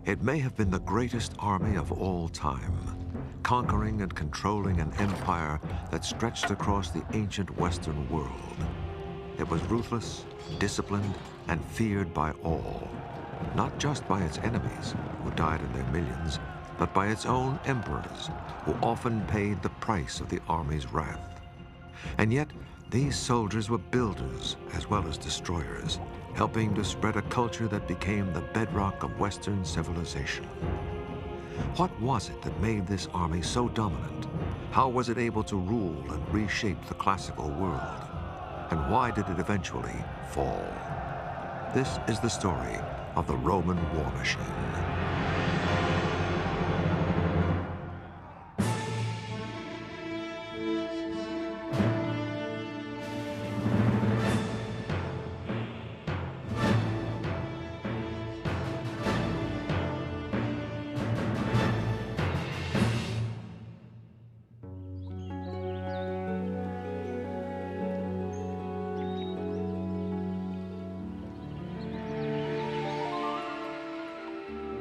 It may have been the greatest army of all time, conquering and controlling an empire that stretched across the ancient Western world. It was ruthless, disciplined, and feared by all, not just by its enemies, who died in their millions, but by its own emperors, who often paid the price of the army's wrath. And yet, these soldiers were builders as well as destroyers, helping to spread a culture that became the bedrock of Western civilization. What was it that made this army so dominant? How was it able to rule and reshape the classical world? And why did it eventually fall? This is the story of the Roman war machine.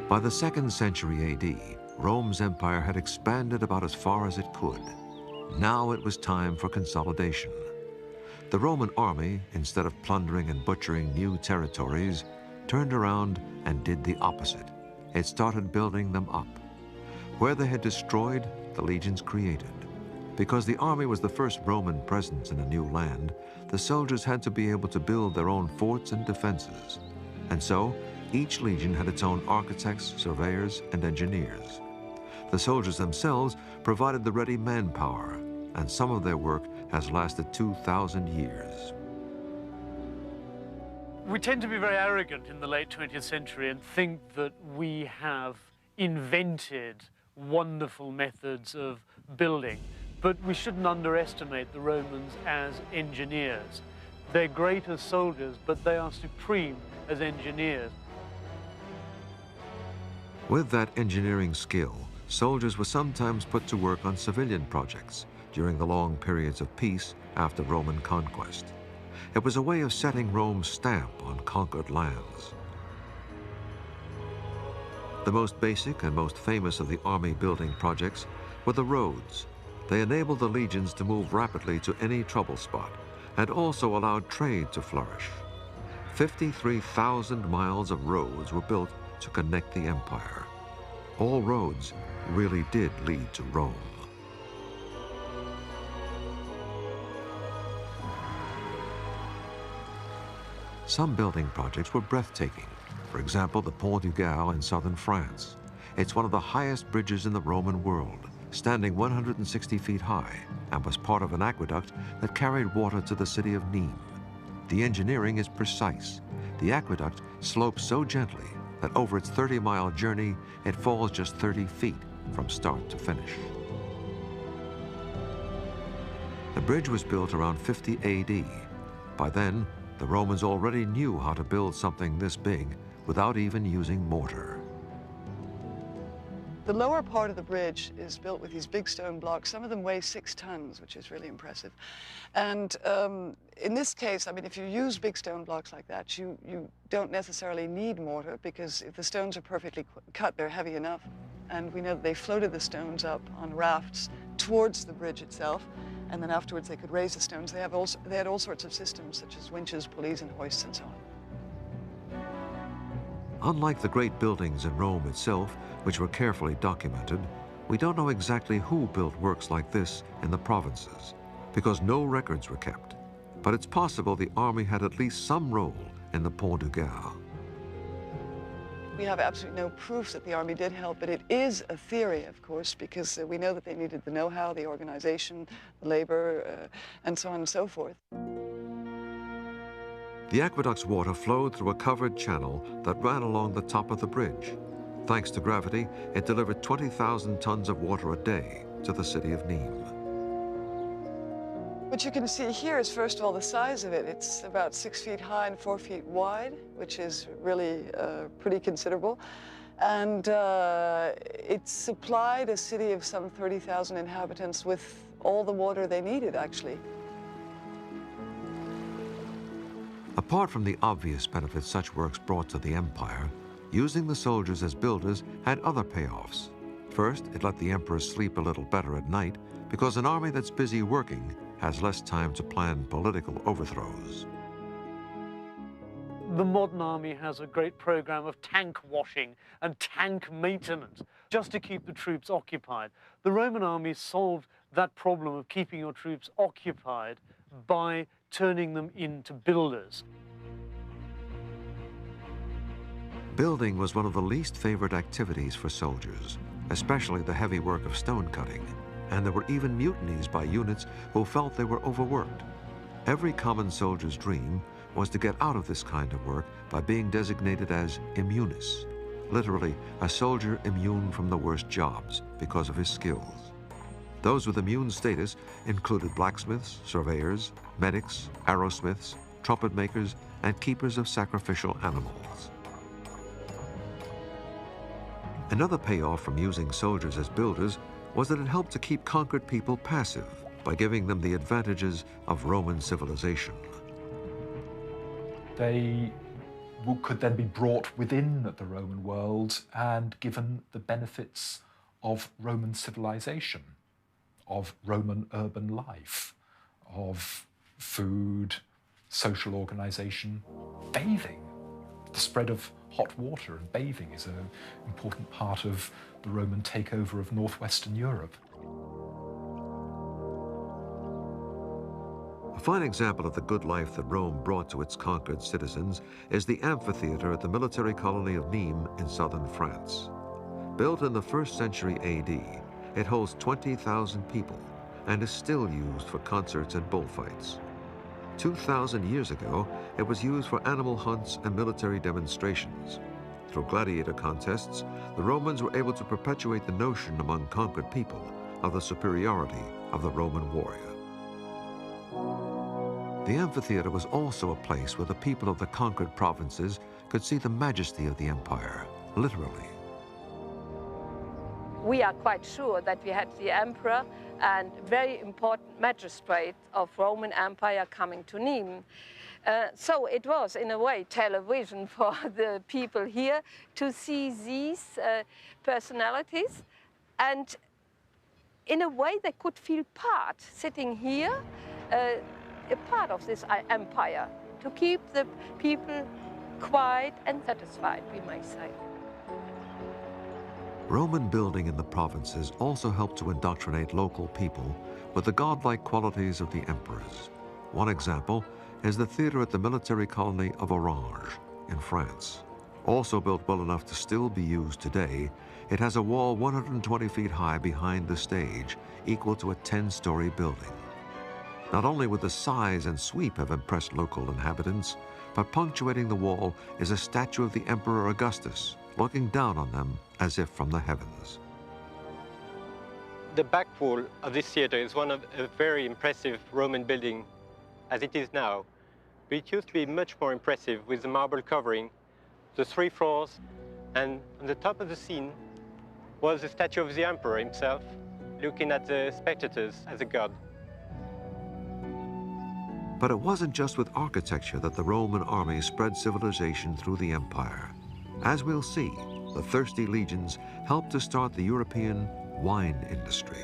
By the 2nd century AD, Rome's empire had expanded about as far as it could. Now it was time for consolidation. The Roman army, instead of plundering and butchering new territories, turned around and did the opposite. It started building them up. Where they had destroyed, the legions created. Because the army was the first Roman presence in a new land, the soldiers had to be able to build their own forts and defenses. And so, each legion had its own architects, surveyors, and engineers. The soldiers themselves provided the ready manpower, and some of their work has lasted 2,000 years. We tend to be very arrogant in the late 20th century and think that we have invented wonderful methods of building, but we shouldn't underestimate the Romans as engineers. They're great as soldiers, but they are supreme as engineers. With that engineering skill, soldiers were sometimes put to work on civilian projects during the long periods of peace after Roman conquest. It was a way of setting Rome's stamp on conquered lands. The most basic and most famous of the army building projects were the roads. They enabled the legions to move rapidly to any trouble spot and also allowed trade to flourish. 53,000 miles of roads were built to connect the empire. All roads really did lead to Rome. Some building projects were breathtaking. For example, the Pont du Gard in southern France. It's one of the highest bridges in the Roman world, standing 160 feet high, and was part of an aqueduct that carried water to the city of Nîmes. The engineering is precise. The aqueduct slopes so gently that over its 30-mile journey, it falls just 30 feet from start to finish. The bridge was built around 50 AD. By then, the Romans already knew how to build something this big without even using mortar. The lower part of the bridge is built with these big stone blocks. Some of them weigh 6 tons, which is really impressive. And in this case, I mean, if you use big stone blocks like that, you don't necessarily need mortar, because if the stones are perfectly cut, they're heavy enough. And we know that they floated the stones up on rafts towards the bridge itself, and then afterwards they could raise the stones. They had all sorts of systems, such as winches, pulleys, and hoists, and so on. Unlike the great buildings in Rome itself, which were carefully documented, we don't know exactly who built works like this in the provinces, because no records were kept. But it's possible the army had at least some role in the Pont du Gard. We have absolutely no proof that the army did help, but it is a theory, of course, because we know that they needed the know-how, the organization, the labor, and so on and so forth. The aqueduct's water flowed through a covered channel that ran along the top of the bridge. Thanks to gravity, it delivered 20,000 tons of water a day to the city of Nîmes. What you can see here is, first of all, the size of it. It's about 6 feet high and 4 feet wide, which is really pretty considerable. And it supplied a city of some 30,000 inhabitants with all the water they needed, actually. Apart from the obvious benefits such works brought to the empire, Using the soldiers as builders had other payoffs. First, it let the emperor sleep a little better at night because an army that's busy working has less time to plan political overthrows. The modern army has a great program of tank washing and tank maintenance just to keep the troops occupied. The Roman army solved that problem of keeping your troops occupied by turning them into builders. Building was one of the least favored activities for soldiers, especially the heavy work of stone cutting, and there were even mutinies by units who felt they were overworked. Every common soldier's dream was to get out of this kind of work by being designated as immunis, literally a soldier immune from the worst jobs because of his skills. Those with immune status included blacksmiths, surveyors, medics, arrowsmiths, trumpet makers, and keepers of sacrificial animals. Another payoff from using soldiers as builders was that it helped to keep conquered people passive by giving them the advantages of Roman civilization. They could then be brought within the Roman world and given the benefits of Roman civilization, of Roman urban life, of food, social organization, bathing. The spread of hot water and bathing is an important part of the Roman takeover of northwestern Europe. A fine example of the good life that Rome brought to its conquered citizens is the amphitheater at the military colony of Nîmes in southern France. Built in the 1st century AD, it holds 20,000 people and is still used for concerts and bullfights. 2,000 years ago, it was used for animal hunts and military demonstrations. Through gladiator contests, the Romans were able to perpetuate the notion among conquered people of the superiority of the Roman warrior. The amphitheater was also a place where the people of the conquered provinces could see the majesty of the empire, literally. We are quite sure that we had the emperor and very important magistrate of Roman Empire coming to Nîmes. So it was, in a way, television for the people here to see these personalities, and in a way they could feel part, sitting here, a part of this empire, to keep the people quiet and satisfied, we might say. Roman building in the provinces also helped to indoctrinate local people with the godlike qualities of the emperors. One example is the theater at the military colony of Orange in France. Also built well enough to still be used today, it has a wall 120 feet high behind the stage, equal to a 10-story building. Not only would the size and sweep have impressed local inhabitants, but punctuating the wall is a statue of the Emperor Augustus, looking down on them as if from the heavens. The back wall of this theater is one of a very impressive Roman building as it is now, but it used to be much more impressive with the marble covering, the 3 floors, and on the top of the scene was the statue of the Emperor himself, looking at the spectators as a god. But it wasn't just with architecture that the Roman army spread civilization through the empire. As we'll see, the thirsty legions helped to start the European wine industry.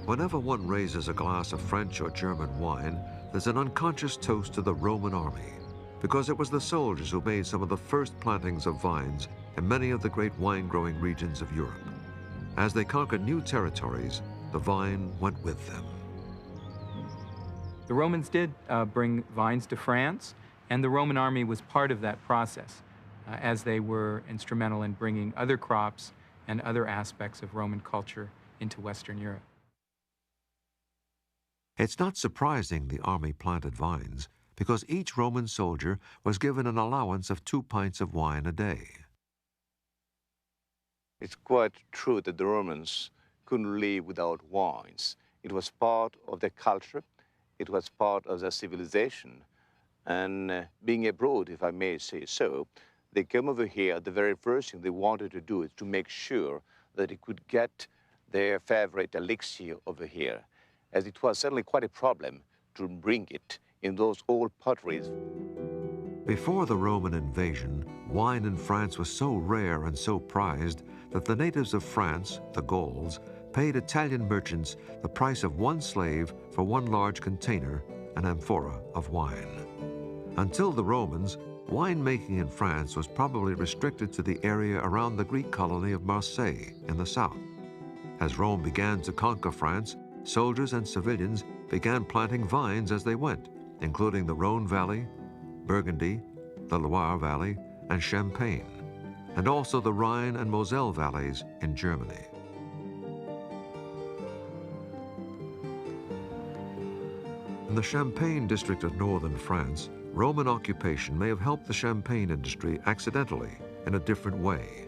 Whenever one raises a glass of French or German wine, there's an unconscious toast to the Roman army, because it was the soldiers who made some of the first plantings of vines in many of the great wine-growing regions of Europe. As they conquered new territories, the vine went with them. The Romans did bring vines to France, and the Roman army was part of that process, as they were instrumental in bringing other crops and other aspects of Roman culture into Western Europe. It's not surprising the army planted vines, because each Roman soldier was given an allowance of 2 pints of wine a day. It's quite true that the Romans couldn't live without wines. It was part of their culture, it was part of their civilization. And being abroad, if I may say so, they came over here, the very first thing they wanted to do is to make sure that they could get their favorite elixir over here. as it was certainly quite a problem to bring it in those old potteries. Before the Roman invasion, wine in France was so rare and so prized that the natives of France, the Gauls, paid Italian merchants the price of one slave for one large container, an amphora of wine. Until the Romans, winemaking in France was probably restricted to the area around the Greek colony of Marseille in the south. As Rome began to conquer France, soldiers and civilians began planting vines as they went, including the Rhone Valley, Burgundy, the Loire Valley, and Champagne, and also the Rhine and Moselle valleys in Germany. In the Champagne district of northern France, Roman occupation may have helped the champagne industry accidentally in a different way.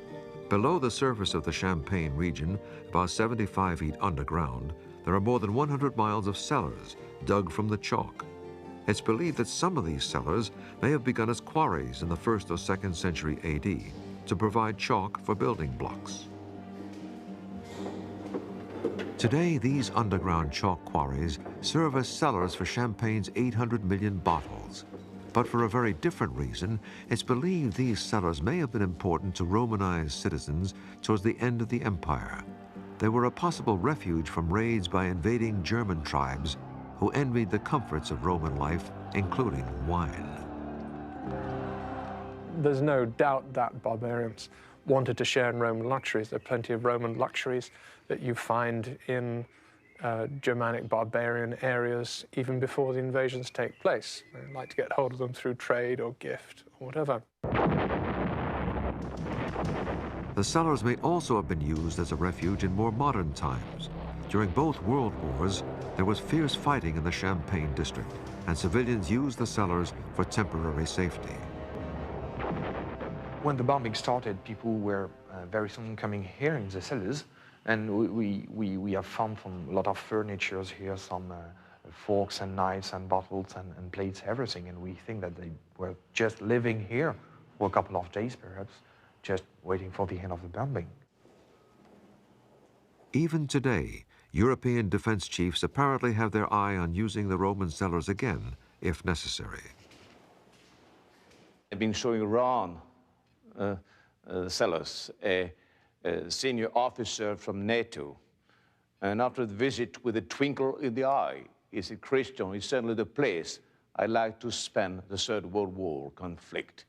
Below the surface of the Champagne region, about 75 feet underground, there are more than 100 miles of cellars dug from the chalk. It's believed that some of these cellars may have begun as quarries in the 1st or 2nd century AD to provide chalk for building blocks. Today, these underground chalk quarries serve as cellars for Champagne's 800 million bottles. But for a very different reason, it's believed these cellars may have been important to Romanized citizens towards the end of the empire. They were a possible refuge from raids by invading German tribes who envied the comforts of Roman life, including wine. There's no doubt that barbarians wanted to share in Roman luxuries. There are plenty of Roman luxuries that you find in Germanic barbarian areas even before the invasions take place. They like to get hold of them through trade or gift or whatever. The cellars may also have been used as a refuge in more modern times. During both world wars, there was fierce fighting in the Champagne district, and civilians used the cellars for temporary safety. When the bombing started, people were very soon coming here in the cellars, and we have found a lot of furniture here, some forks and knives and bottles and plates, everything, and we think that they were just living here for a couple of days, perhaps, just waiting for the end of the bombing. Even today, European defense chiefs apparently have their eye on using the Roman cellars again, if necessary. I've been showing around cellars, a senior officer from NATO, and after the visit with a twinkle in the eye, he said, "Christian, it's certainly the place I'd like to spend the Third World War conflict."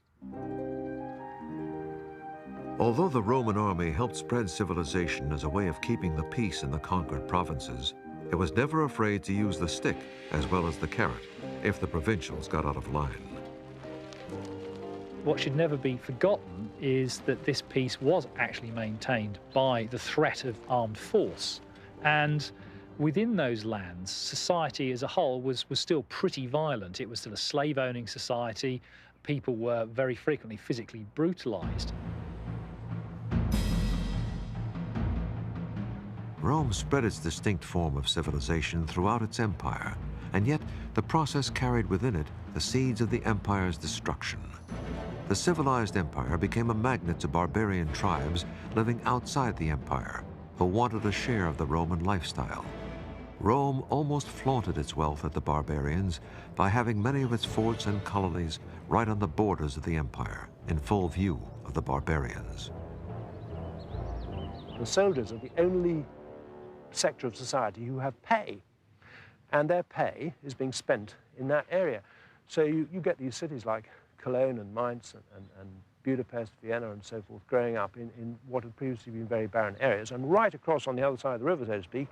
Although the Roman army helped spread civilization as a way of keeping the peace in the conquered provinces, it was never afraid to use the stick as well as the carrot if the provincials got out of line. What should never be forgotten is that this peace was actually maintained by the threat of armed force. And within those lands, society as a whole was still pretty violent. It was still a slave-owning society. People were very frequently physically brutalized. Rome spread its distinct form of civilization throughout its empire, and yet the process carried within it the seeds of the empire's destruction. The civilized empire became a magnet to barbarian tribes living outside the empire who wanted a share of the Roman lifestyle. Rome almost flaunted its wealth at the barbarians by having many of its forts and colonies right on the borders of the empire, in full view of the barbarians. The soldiers are the only sector of society who have pay, and their pay is being spent in that area. So you get these cities like Cologne and Mainz and Budapest, Vienna and so forth growing up in what had previously been very barren areas, and right across on the other side of the river, so to speak,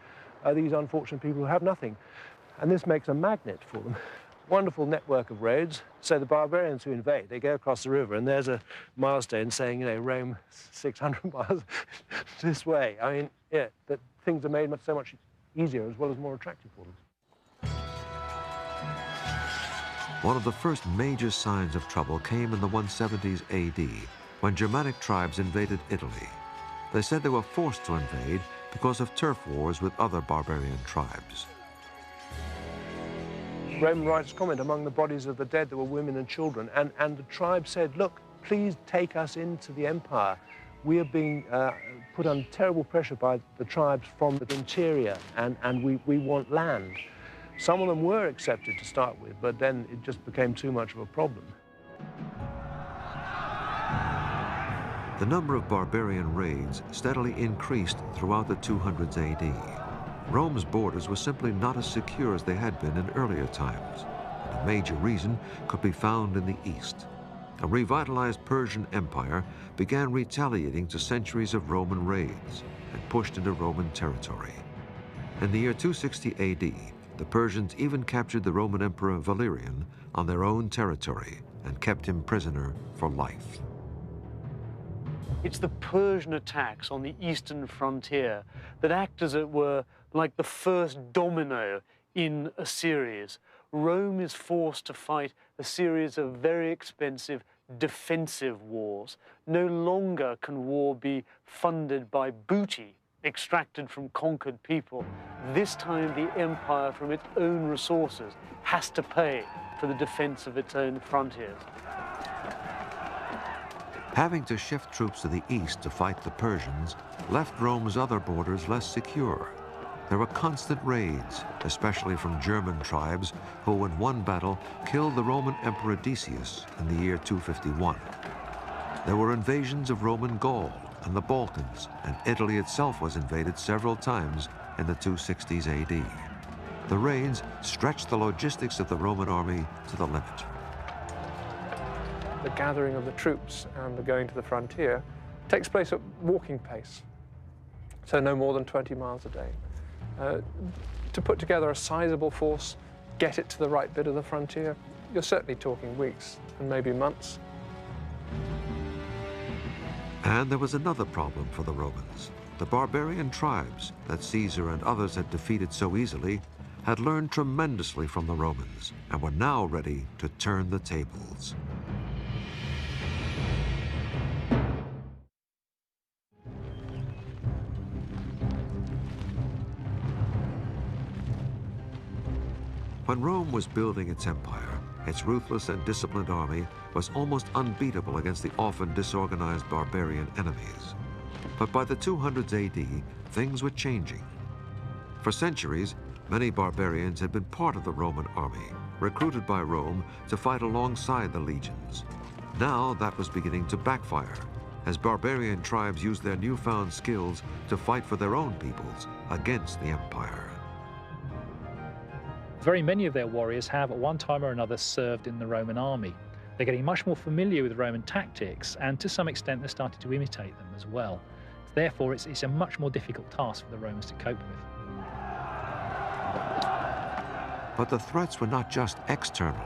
are these unfortunate people who have nothing. And this makes a magnet for them. Wonderful network of roads. So the barbarians who invade, they go across the river, and there's a milestone saying, you know, Rome 600 miles this way. I mean, yeah, that things are made so much easier as well as more attractive for them. One of the first major signs of trouble came in the 170s AD, when Germanic tribes invaded Italy. They said they were forced to invade because of turf wars with other barbarian tribes. Roman writers comment, among the bodies of the dead there were women and children, and the tribe said, look, please take us into the empire. we are being put under terrible pressure by the tribes from the interior, and we want land. Some of them were accepted to start with, but then it just became too much of a problem. The number of barbarian raids steadily increased throughout the 200s AD. Rome's borders were simply not as secure as they had been in earlier times. And a major reason could be found in the east. A revitalized Persian Empire began retaliating to centuries of Roman raids and pushed into Roman territory. In the year 260 AD, the Persians even captured the Roman Emperor Valerian on their own territory and kept him prisoner for life. It's the Persian attacks on the eastern frontier that act, as it were, like the first domino in a series. Rome is forced to fight a series of very expensive defensive wars. No longer can war be funded by booty extracted from conquered people. This time the empire, from its own resources, has to pay for the defense of its own frontiers. Having to shift troops to the east to fight the Persians left Rome's other borders less secure. There were constant raids, especially from German tribes, who in one battle killed the Roman Emperor Decius in the year 251. There were invasions of Roman Gaul and the Balkans, and Italy itself was invaded several times in the 260s AD. The raids stretched the logistics of the Roman army to the limit. The gathering of the troops and the going to the frontier takes place at walking pace, so no more than 20 miles a day. To put together a sizable force, get it to the right bit of the frontier, you're certainly talking weeks and maybe months. And there was another problem for the Romans. The barbarian tribes that Caesar and others had defeated so easily had learned tremendously from the Romans and were now ready to turn the tables. When Rome was building its empire, its ruthless and disciplined army was almost unbeatable against the often disorganized barbarian enemies. But by the 200s AD, things were changing. For centuries, many barbarians had been part of the Roman army, recruited by Rome to fight alongside the legions. Now that was beginning to backfire, as barbarian tribes used their newfound skills to fight for their own peoples against the empire. Very many of their warriors have, at one time or another, served in the Roman army. They're getting much more familiar with Roman tactics, and to some extent they're starting to imitate them as well. Therefore, it's a much more difficult task for the Romans to cope with. But the threats were not just external.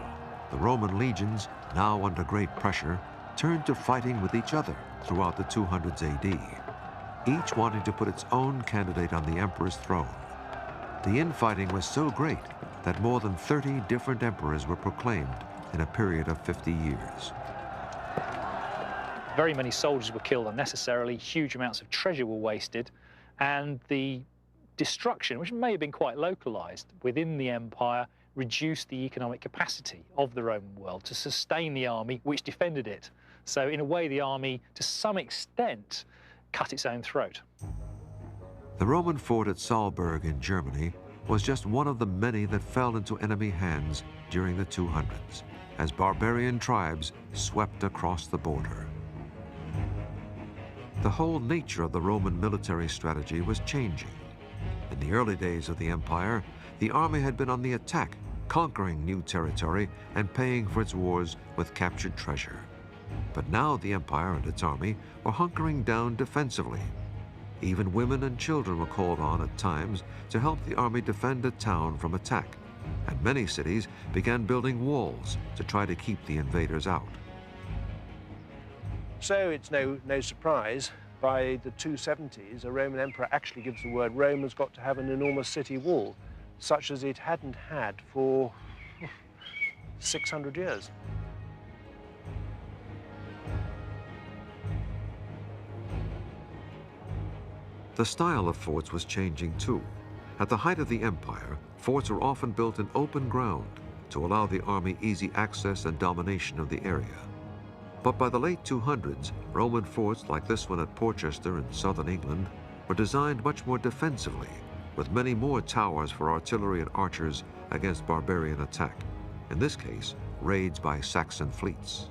The Roman legions, now under great pressure, turned to fighting with each other throughout the 200s AD, each wanting to put its own candidate on the emperor's throne. The infighting was so great that more than 30 different emperors were proclaimed in a period of 50 years. Very many soldiers were killed unnecessarily, huge amounts of treasure were wasted, and the destruction, which may have been quite localized within the empire, reduced the economic capacity of the Roman world to sustain the army which defended it. So in a way, the army, to some extent, cut its own throat. The Roman fort at Salzburg in Germany was just one of the many that fell into enemy hands during the 200s, as barbarian tribes swept across the border. The whole nature of the Roman military strategy was changing. In the early days of the empire, the army had been on the attack, conquering new territory and paying for its wars with captured treasure. But now the empire and its army were hunkering down defensively. Even women and children were called on at times to help the army defend a town from attack, and many cities began building walls to try to keep the invaders out. So it's no surprise, by the 270s, a Roman emperor actually gives the word Rome has got to have an enormous city wall, such as it hadn't had for 600 years. The style of forts was changing too. At the height of the empire, forts were often built in open ground to allow the army easy access and domination of the area. But by the late 200s, Roman forts like this one at Porchester in southern England were designed much more defensively, with many more towers for artillery and archers against barbarian attack. In this case, raids by Saxon fleets.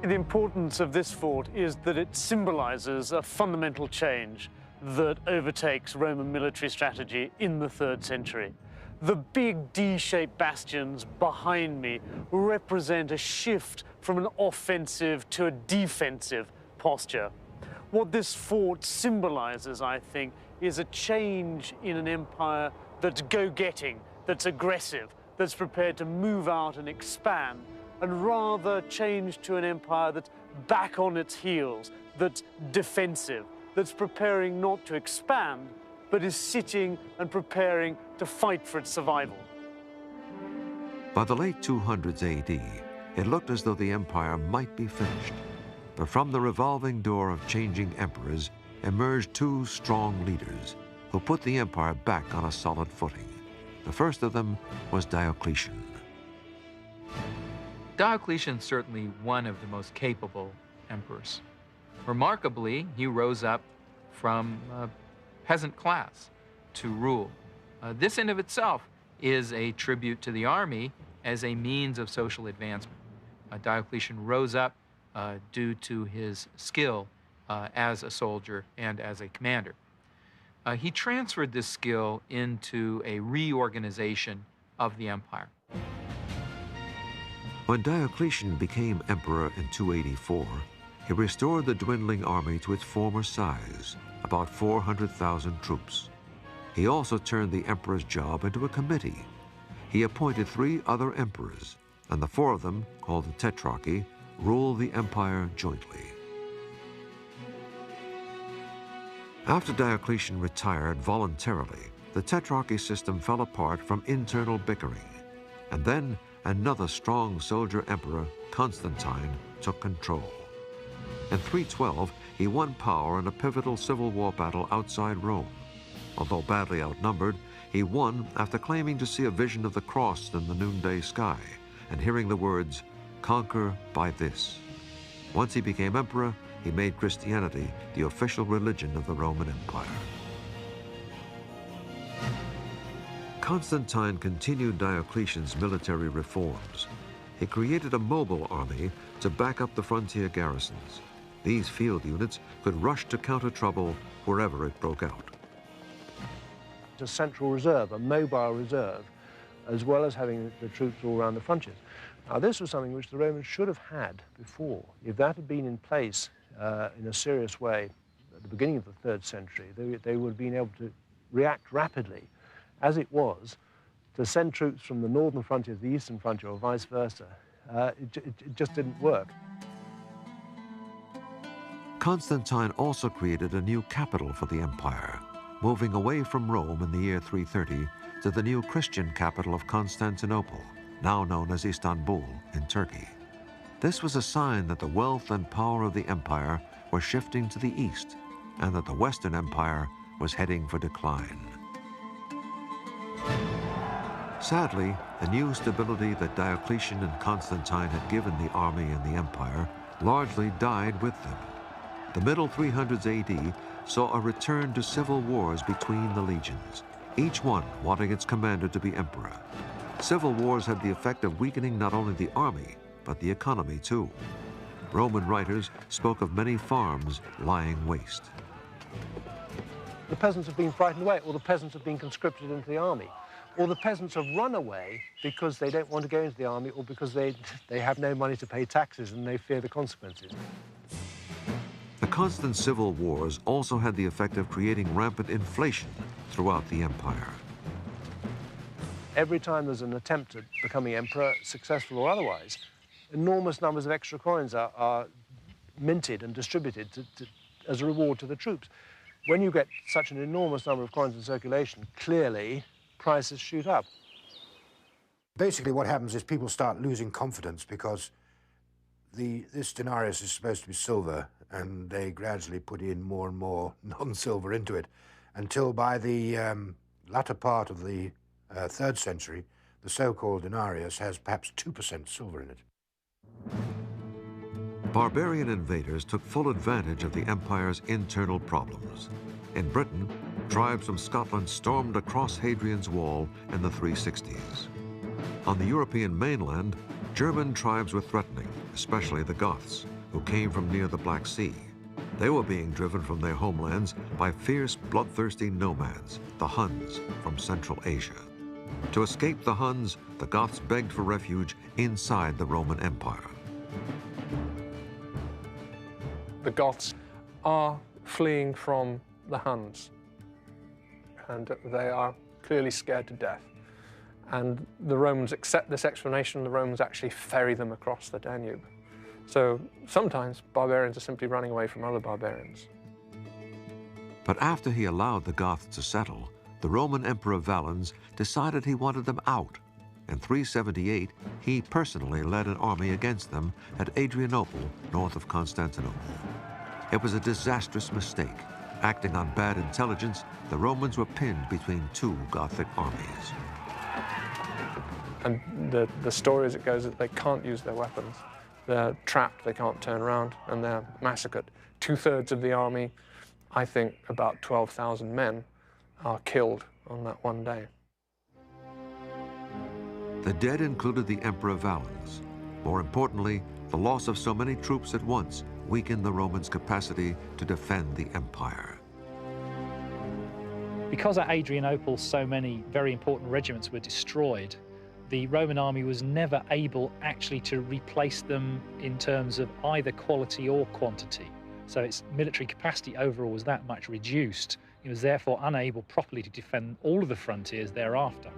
The importance of this fort is that it symbolizes a fundamental change that overtakes Roman military strategy in the 3rd century. The big D-shaped bastions behind me represent a shift from an offensive to a defensive posture. What this fort symbolizes, I think, is a change in an empire that's go-getting, that's aggressive, that's prepared to move out and expand, and rather change to an empire that's back on its heels, that's defensive, that's preparing not to expand, but is sitting and preparing to fight for its survival. By the late 200s AD, it looked as though the empire might be finished. But from the revolving door of changing emperors emerged 2 strong leaders who put the empire back on a solid footing. The first of them was Diocletian. Diocletian certainly one of the most capable emperors. Remarkably, he rose up from a peasant class to rule. This in of itself is a tribute to the army as a means of social advancement. Diocletian rose up due to his skill as a soldier and as a commander. He transferred this skill into a reorganization of the empire. When Diocletian became emperor in 284, he restored the dwindling army to its former size, about 400,000 troops. He also turned the emperor's job into a committee. He appointed 3 other emperors, and the 4 of them, called the Tetrarchy, ruled the empire jointly. After Diocletian retired voluntarily, the Tetrarchy system fell apart from internal bickering, and then another strong soldier emperor, Constantine, took control. In 312, he won power in a pivotal civil war battle outside Rome. Although badly outnumbered, he won after claiming to see a vision of the cross in the noonday sky and hearing the words, "Conquer by this." Once he became emperor, he made Christianity the official religion of the Roman Empire. Constantine continued Diocletian's military reforms. He created a mobile army to back up the frontier garrisons. These field units could rush to counter trouble wherever it broke out. A central reserve, a mobile reserve, as well as having the troops all around the frontiers. Now, this was something which the Romans should have had before. If that had been in place in a serious way at the beginning of the 3rd century, they would have been able to react rapidly. As it was, to send troops from the northern frontier to the eastern frontier or vice versa, it just didn't work. Constantine also created a new capital for the empire, moving away from Rome in the year 330 to the new Christian capital of Constantinople, now known as Istanbul in Turkey. This was a sign that the wealth and power of the empire were shifting to the east and that the Western Empire was heading for decline. Sadly, the new stability that Diocletian and Constantine had given the army and the empire largely died with them. The middle 300s AD saw a return to civil wars between the legions, each one wanting its commander to be emperor. Civil wars had the effect of weakening not only the army, but the economy too. Roman writers spoke of many farms lying waste. The peasants have been frightened away, or the peasants have been conscripted into the army, or the peasants have run away because they don't want to go into the army, or because they have no money to pay taxes and they fear the consequences. The constant civil wars also had the effect of creating rampant inflation throughout the empire. Every time there's an attempt at becoming emperor, successful or otherwise, enormous numbers of extra coins are minted and distributed as a reward to the troops. When you get such an enormous number of coins in circulation, clearly prices shoot up. Basically what happens is people start losing confidence because this denarius is supposed to be silver, and they gradually put in more and more non-silver into it until by the latter part of the 3rd century, the so-called denarius has perhaps 2% silver in it. barbarian invaders took full advantage of the empire's internal problems. In Britain, tribes from Scotland stormed across Hadrian's Wall in the 360s. On the European mainland, German tribes were threatening, especially the Goths, who came from near the Black Sea. They were being driven from their homelands by fierce, bloodthirsty nomads, the Huns, from Central Asia. To escape the Huns, the Goths begged for refuge inside the Roman Empire. The Goths are fleeing from the Huns, and they are clearly scared to death. And the Romans accept this explanation. The Romans actually ferry them across the Danube. So sometimes barbarians are simply running away from other barbarians. But after he allowed the Goths to settle, the Roman Emperor Valens decided he wanted them out. In 378, he personally led an army against them at Adrianople, north of Constantinople. It was a disastrous mistake. Acting on bad intelligence, the Romans were pinned between two Gothic armies. And the story as it goes is that they can't use their weapons. They're trapped, they can't turn around, and they're massacred. 2/3 of the army, I think about 12,000 men, are killed on that one day. The dead included the Emperor Valens. More importantly, the loss of so many troops at once weakened the Romans' capacity to defend the empire. Because at Adrianople so many very important regiments were destroyed, the Roman army was never able actually to replace them in terms of either quality or quantity. So its military capacity overall was that much reduced. It was therefore unable properly to defend all of the frontiers thereafter.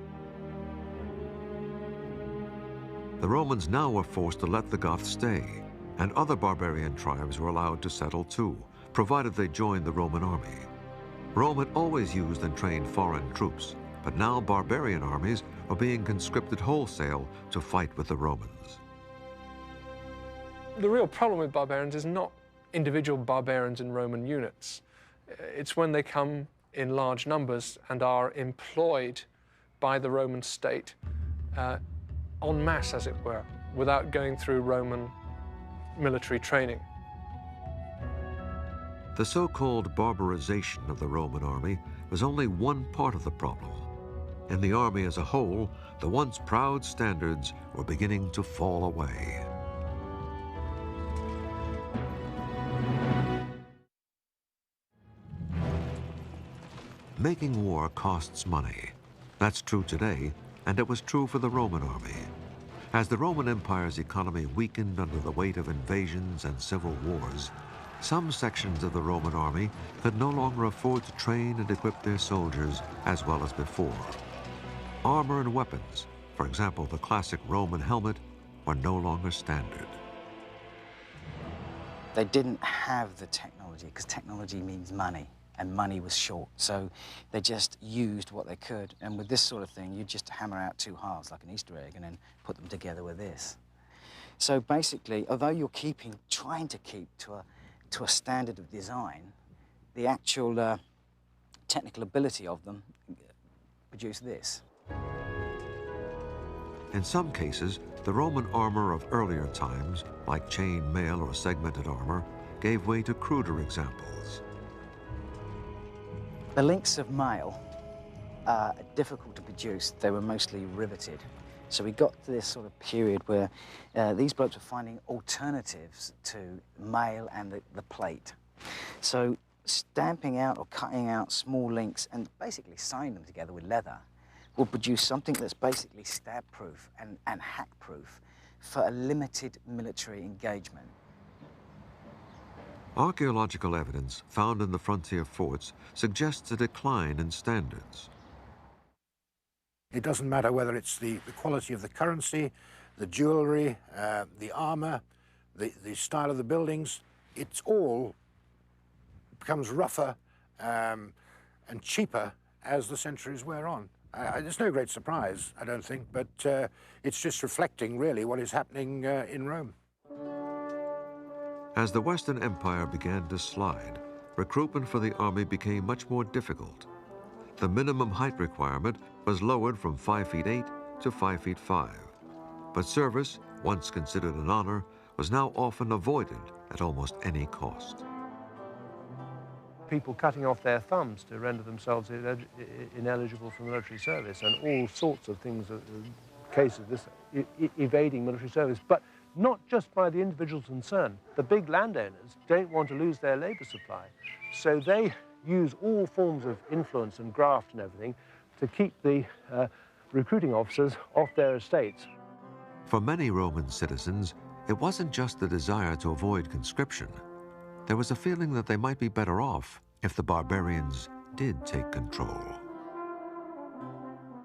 The Romans now were forced to let the Goths stay, and other barbarian tribes were allowed to settle too, provided they joined the Roman army. Rome had always used and trained foreign troops, but now barbarian armies were being conscripted wholesale to fight with the Romans. The real problem with barbarians is not individual barbarians in Roman units. It's when they come in large numbers and are employed by the Roman state en masse, as it were, without going through Roman military training. The so-called barbarization of the Roman army was only one part of the problem. In the army as a whole, the once proud standards were beginning to fall away. Making war costs money. That's true today, and it was true for the Roman army. As the Roman Empire's economy weakened under the weight of invasions and civil wars, some sections of the Roman army could no longer afford to train and equip their soldiers as well as before. Armor and weapons, for example, the classic Roman helmet, were no longer standard. They didn't have the technology, because technology means money, and money was short. So they just used what they could. And with this sort of thing, you just hammer out two halves, like an Easter egg, and then put them together with this. So basically, although you're trying to keep to a standard of design, the actual technical ability of them produced this. In some cases, the Roman armor of earlier times, like chain mail or segmented armor, gave way to cruder examples. The links of mail are difficult to produce. They were mostly riveted. So we got to this sort of period where these blokes were finding alternatives to mail and the plate. So stamping out or cutting out small links and basically sewing them together with leather will produce something that's basically stab-proof and hack-proof for a limited military engagement. Archaeological evidence found in the frontier forts suggests a decline in standards. It doesn't matter whether it's the quality of the currency, the jewelry, the armor, the style of the buildings. It's all becomes rougher and cheaper as the centuries wear on. It's no great surprise, I don't think, but it's just reflecting, really, what is happening in Rome. As the Western Empire began to slide, recruitment for the army became much more difficult. The minimum height requirement was lowered from 5'8" to 5'5". But service, once considered an honor, was now often avoided at almost any cost. People cutting off their thumbs to render themselves ineligible for military service, and all sorts of things, cases of this evading military service, but not just by the individuals concerned. The big landowners don't want to lose their labor supply, so they use all forms of influence and graft and everything to keep the recruiting officers off their estates. For many Roman citizens, it wasn't just the desire to avoid conscription. There was a feeling that they might be better off if the barbarians did take control.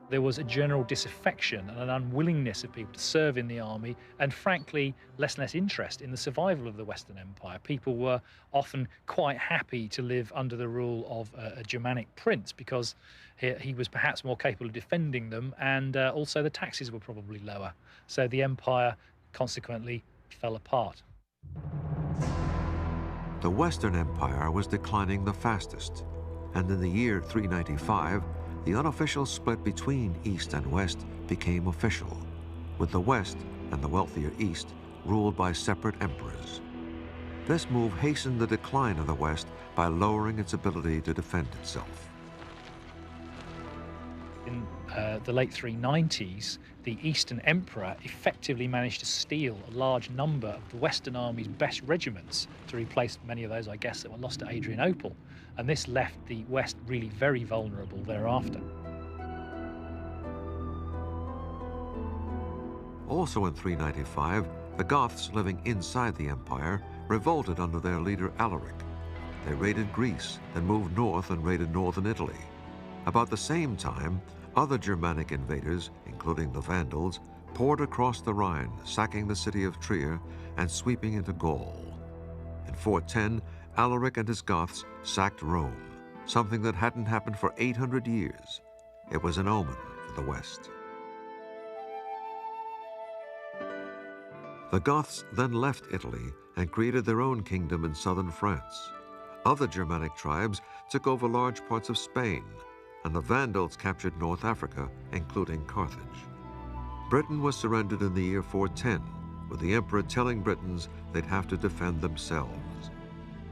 There was a general disaffection and an unwillingness of people to serve in the army, and frankly, less and less interest in the survival of the Western Empire. People were often quite happy to live under the rule of a Germanic prince because he was perhaps more capable of defending them, and also the taxes were probably lower. So the empire consequently fell apart. The Western Empire was declining the fastest, and in the year 395, the unofficial split between East and West became official, with the West and the wealthier East ruled by separate emperors. This move hastened the decline of the West by lowering its ability to defend itself. In the late 390s, the Eastern Emperor effectively managed to steal a large number of the Western Army's best regiments to replace many of those, I guess, that were lost to Adrianople. And this left the West really very vulnerable thereafter. Also in 395, the Goths living inside the empire revolted under their leader Alaric. They raided Greece, then moved north and raided northern Italy. About the same time, other Germanic invaders, including the Vandals, poured across the Rhine, sacking the city of Trier and sweeping into Gaul. In 410, Alaric and his Goths sacked Rome, something that hadn't happened for 800 years. It was an omen for the West. The Goths then left Italy and created their own kingdom in southern France. Other Germanic tribes took over large parts of Spain, and the Vandals captured North Africa, including Carthage. Britain was surrendered in the year 410, with the emperor telling Britons they'd have to defend themselves.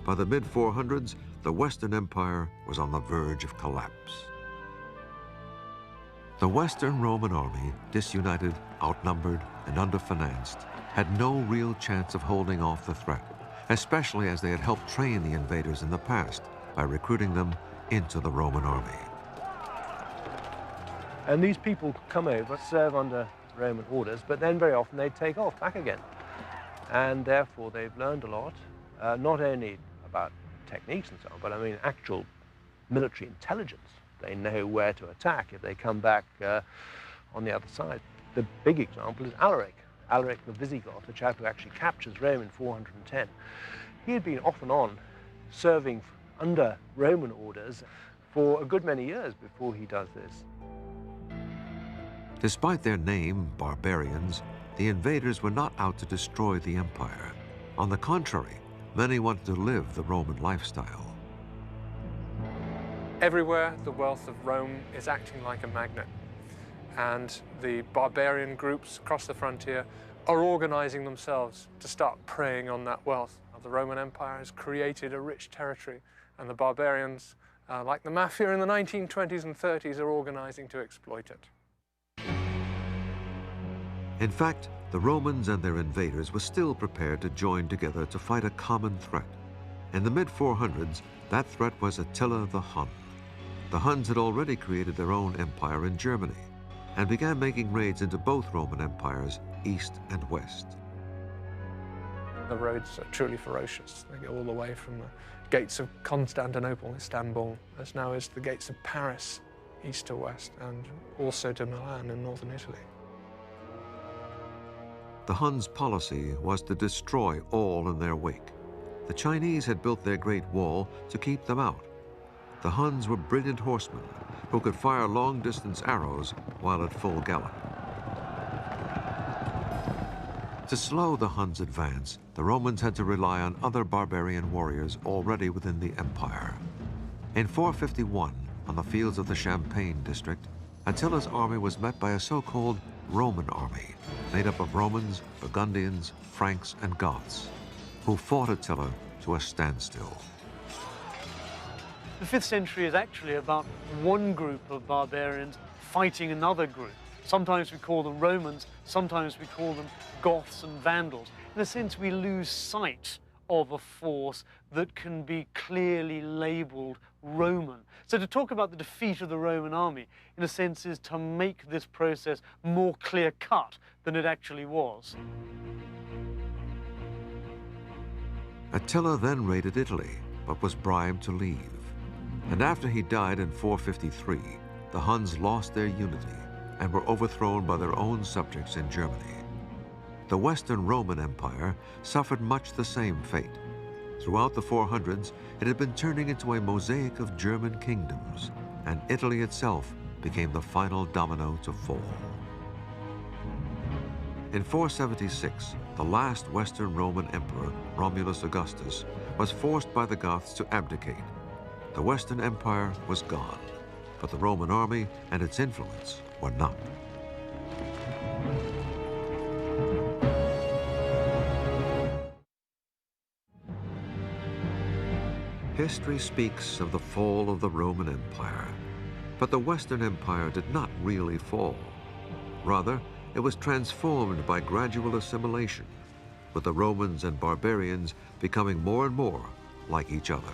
By the mid-400s, the Western Empire was on the verge of collapse. The Western Roman army, disunited, outnumbered, and underfinanced, had no real chance of holding off the threat, especially as they had helped train the invaders in the past by recruiting them into the Roman army. And these people come over, serve under Roman orders, but then very often they take off back again. And therefore they've learned a lot, not only about techniques and so on, but I mean actual military intelligence. They know where to attack if they come back on the other side. The big example is Alaric. Alaric the Visigoth, the chap who actually captures Rome in 410. He had been off and on serving under Roman orders for a good many years before he does this. Despite their name, barbarians, the invaders were not out to destroy the empire. On the contrary, many wanted to live the Roman lifestyle. Everywhere, the wealth of Rome is acting like a magnet. And the barbarian groups across the frontier are organizing themselves to start preying on that wealth. The Roman Empire has created a rich territory, and the barbarians, like the mafia in the 1920s and 30s, are organizing to exploit it. In fact, the Romans and their invaders were still prepared to join together to fight a common threat. In the mid-400s, that threat was Attila the Hun. The Huns had already created their own empire in Germany and began making raids into both Roman empires, East and West. The roads are truly ferocious. They go all the way from the gates of Constantinople, Istanbul, as now is the gates of Paris, east to west, and also to Milan in northern Italy. The Huns' policy was to destroy all in their wake. The Chinese had built their Great Wall to keep them out. The Huns were brilliant horsemen who could fire long-distance arrows while at full gallop. To slow the Huns' advance, the Romans had to rely on other barbarian warriors already within the empire. In 451, on the fields of the Champagne district, Attila's army was met by a so-called Roman army, made up of Romans, Burgundians, Franks, and Goths, who fought Attila to a standstill. The 5th century is actually about one group of barbarians fighting another group. Sometimes we call them Romans, sometimes we call them Goths and Vandals. In a sense, we lose sight of a force that can be clearly labeled Roman. So to talk about the defeat of the Roman army, in a sense, is to make this process more clear-cut than it actually was. Attila then raided Italy, but was bribed to leave. And after he died in 453, the Huns lost their unity and were overthrown by their own subjects in Germany. The Western Roman Empire suffered much the same fate. Throughout the 400s, it had been turning into a mosaic of German kingdoms, and Italy itself became the final domino to fall. In 476, the last Western Roman emperor, Romulus Augustus, was forced by the Goths to abdicate. The Western Empire was gone, but the Roman army and its influence were not. History speaks of the fall of the Roman Empire, but the Western Empire did not really fall. Rather, it was transformed by gradual assimilation, with the Romans and barbarians becoming more and more like each other.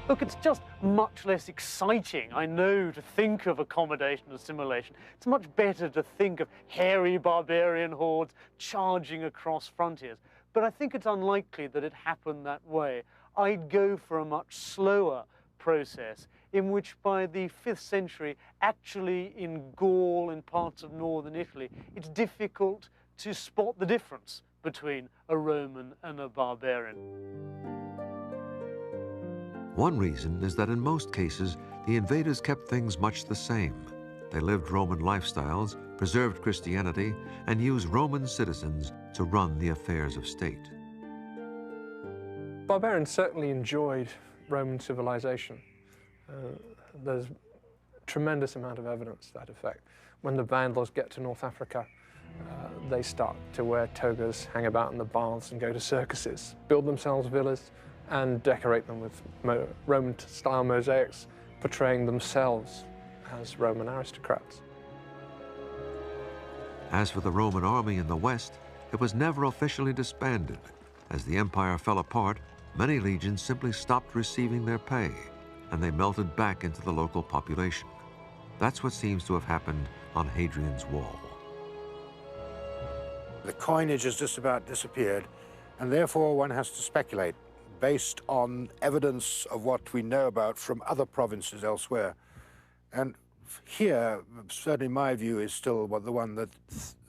Look, it's just much less exciting, I know, to think of accommodation and assimilation. It's much better to think of hairy barbarian hordes charging across frontiers. But I think it's unlikely that it happened that way. I'd go for a much slower process in which by the 5th century, actually in Gaul and parts of northern Italy, it's difficult to spot the difference between a Roman and a barbarian. One reason is that in most cases, the invaders kept things much the same. They lived Roman lifestyles, preserved Christianity, and used Roman citizens to run the affairs of state. Barbarians certainly enjoyed Roman civilization. There's a tremendous amount of evidence to that effect. When the Vandals get to North Africa, they start to wear togas, hang about in the baths and go to circuses, build themselves villas, and decorate them with Roman-style mosaics, portraying themselves as Roman aristocrats. As for the Roman army in the West, it was never officially disbanded. As the empire fell apart, many legions simply stopped receiving their pay, and they melted back into the local population. That's what seems to have happened on Hadrian's Wall. The coinage has just about disappeared, and therefore one has to speculate based on evidence of what we know about from other provinces elsewhere. And here, certainly my view is still the one that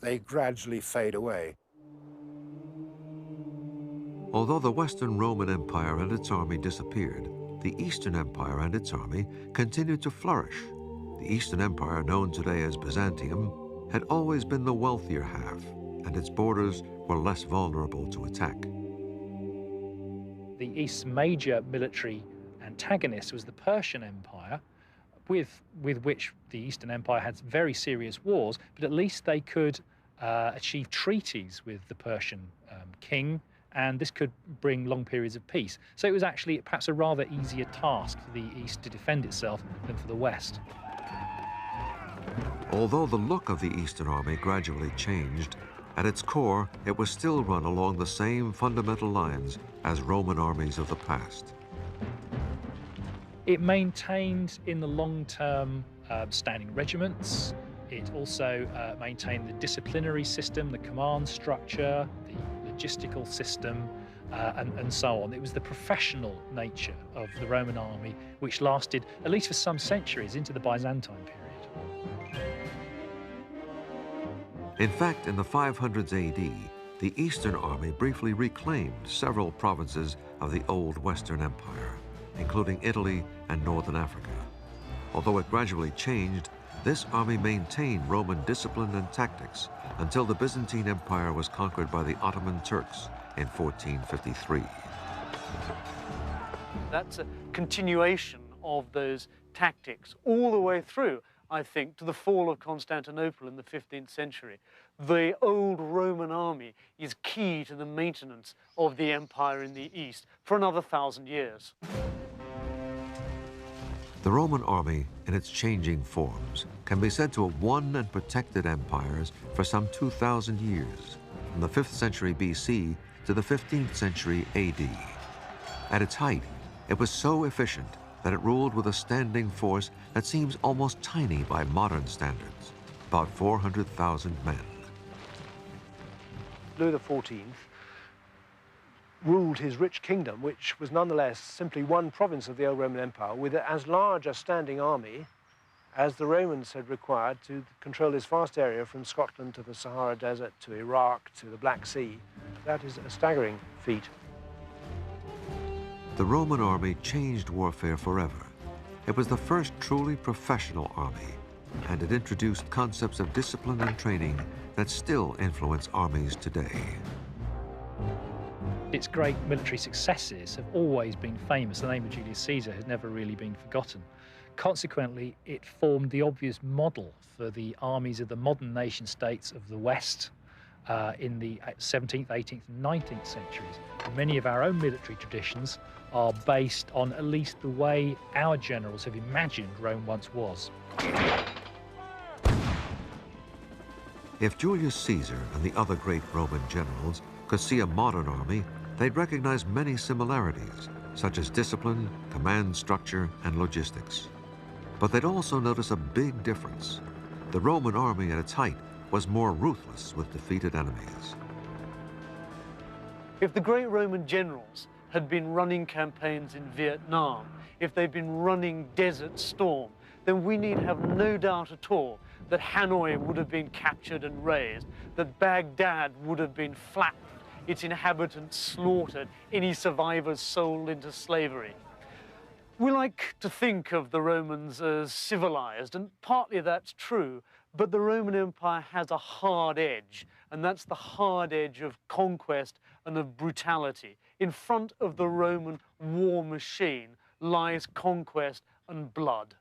they gradually fade away. Although the Western Roman Empire and its army disappeared, the Eastern Empire and its army continued to flourish. The Eastern Empire, known today as Byzantium, had always been the wealthier half, and its borders were less vulnerable to attack. The East's major military antagonist was the Persian Empire, with which the Eastern Empire had very serious wars, but at least they could achieve treaties with the Persian king, and this could bring long periods of peace. So it was actually perhaps a rather easier task for the East to defend itself than for the West. Although the look of the Eastern army gradually changed, at its core, it was still run along the same fundamental lines as Roman armies of the past. It maintained in the long term standing regiments. It also maintained the disciplinary system, the command structure, the logistical system, and so on. It was the professional nature of the Roman army which lasted, at least for some centuries, into the Byzantine period. In fact, in the 500s AD, the Eastern army briefly reclaimed several provinces of the old Western Empire, including Italy and Northern Africa. Although it gradually changed, this army maintained Roman discipline and tactics until the Byzantine Empire was conquered by the Ottoman Turks in 1453. That's a continuation of those tactics all the way through I think, to the fall of Constantinople in the 15th century. The old Roman army is key to the maintenance of the empire in the East for another 1,000 years. The Roman army, in its changing forms, can be said to have won and protected empires for some 2,000 years, from the 5th century BC to the 15th century AD. At its height, it was so efficient that it ruled with a standing force that seems almost tiny by modern standards, about 400,000 men. Louis XIV ruled his rich kingdom, which was nonetheless simply one province of the old Roman Empire, with as large a standing army as the Romans had required to control this vast area from Scotland to the Sahara Desert, to Iraq, to the Black Sea. That is a staggering feat. The Roman army changed warfare forever. It was the first truly professional army, and it introduced concepts of discipline and training that still influence armies today. Its great military successes have always been famous. The name of Julius Caesar has never really been forgotten. Consequently, it formed the obvious model for the armies of the modern nation states of the West in the 17th, 18th, and 19th centuries. And many of our own military traditions are based on at least the way our generals have imagined Rome once was. If Julius Caesar and the other great Roman generals could see a modern army, they'd recognize many similarities, such as discipline, command structure, and logistics. But they'd also notice a big difference. The Roman army at its height was more ruthless with defeated enemies. If the great Roman generals had been running campaigns in Vietnam, if they'd been running Desert Storm, then we need have no doubt at all that Hanoi would have been captured and razed, that Baghdad would have been flattened, its inhabitants slaughtered, any survivors sold into slavery. We like to think of the Romans as civilized, and partly that's true, but the Roman Empire has a hard edge, and that's the hard edge of conquest and of brutality. In front of the Roman war machine lies conquest and blood.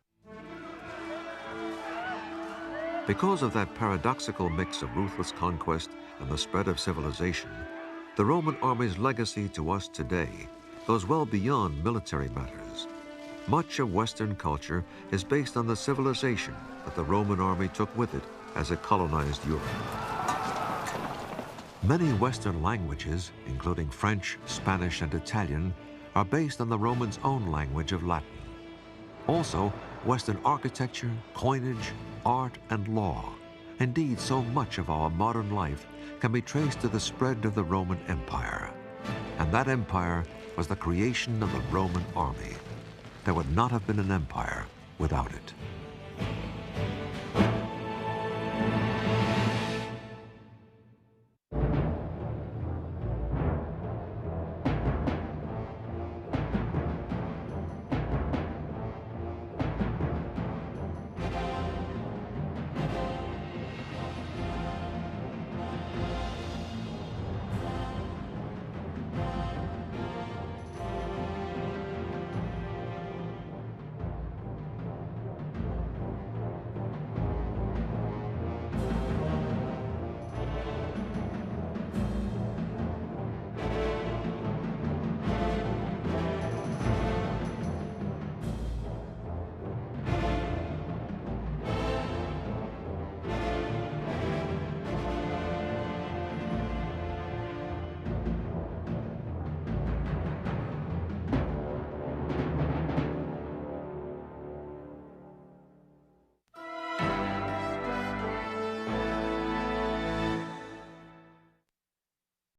Because of that paradoxical mix of ruthless conquest and the spread of civilization, the Roman army's legacy to us today goes well beyond military matters. Much of Western culture is based on the civilization that the Roman army took with it as it colonized Europe. Many Western languages, including French, Spanish, and Italian, are based on the Romans' own language of Latin. Also, Western architecture, coinage, art, and law. Indeed, so much of our modern life can be traced to the spread of the Roman Empire. And that empire was the creation of the Roman army. There would not have been an empire without it.